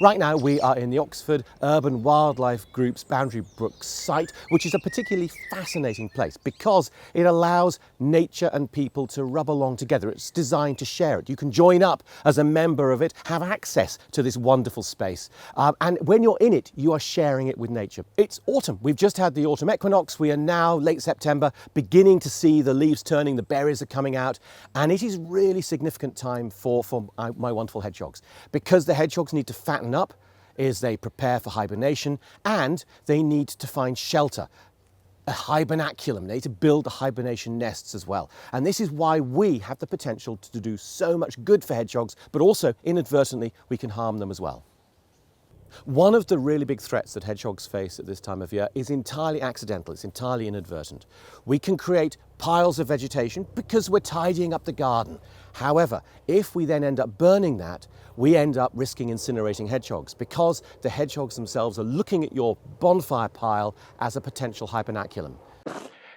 Right now we are in the Oxford Urban Wildlife Group's Boundary Brook site, which is a particularly fascinating place because it allows nature and people to rub along together. It's designed to share it. You can join up as a member of it, have access to this wonderful space. And when you're in it, you are sharing it with nature. It's autumn. We've just had the autumn equinox. We are now late September, beginning to see the leaves turning, the berries are coming out, and it is really significant time for my wonderful hedgehogs, because the hedgehogs need to fatten up as they prepare for hibernation, and they need to find shelter, a hibernaculum. They need to build the hibernation nests as well. And this is why we have the potential to do so much good for hedgehogs, but also inadvertently we can harm them as well. One of the really big threats that hedgehogs face at this time of year is entirely accidental, it's entirely inadvertent. We can create piles of vegetation because we're tidying up the garden. However, if we then end up burning that, we end up risking incinerating hedgehogs because the hedgehogs themselves are looking at your bonfire pile as a potential hibernaculum.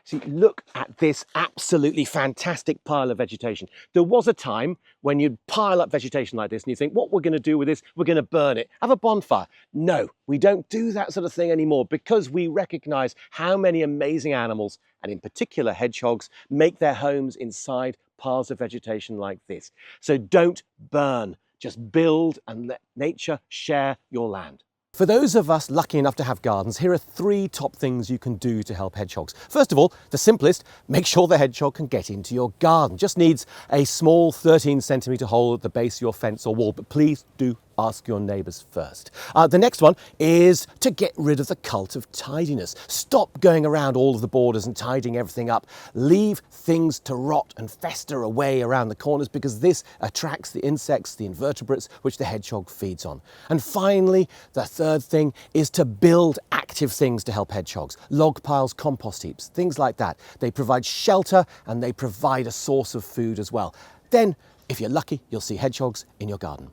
See, look at this absolutely fantastic pile of vegetation. There was a time when you'd pile up vegetation like this and you think, what we're going to do with this? We're going to burn it, have a bonfire. No, we don't do that sort of thing anymore because we recognize how many amazing animals, and in particular hedgehogs, make their homes inside piles of vegetation like this. So don't burn, just build and let nature share your land. For those of us lucky enough to have gardens, here are 3 top things you can do to help hedgehogs. First of all, the simplest, make sure the hedgehog can get into your garden. Just needs a small 13-centimetre hole at the base of your fence or wall, but please do ask your neighbours first. The next one is to get rid of the cult of tidiness. Stop going around all of the borders and tidying everything up. Leave things to rot and fester away around the corners because this attracts the insects, the invertebrates, which the hedgehog feeds on. And finally, the third thing is to build active things to help hedgehogs. Log piles, compost heaps, things like that. They provide shelter and they provide a source of food as well. Then, if you're lucky, you'll see hedgehogs in your garden.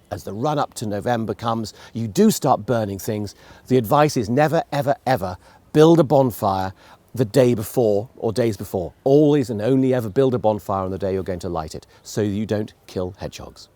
As the run up to November comes, you do start burning things. The advice is never, ever, ever build a bonfire the day before or days before. Always and only ever build a bonfire on the day you're going to light it so you don't kill hedgehogs.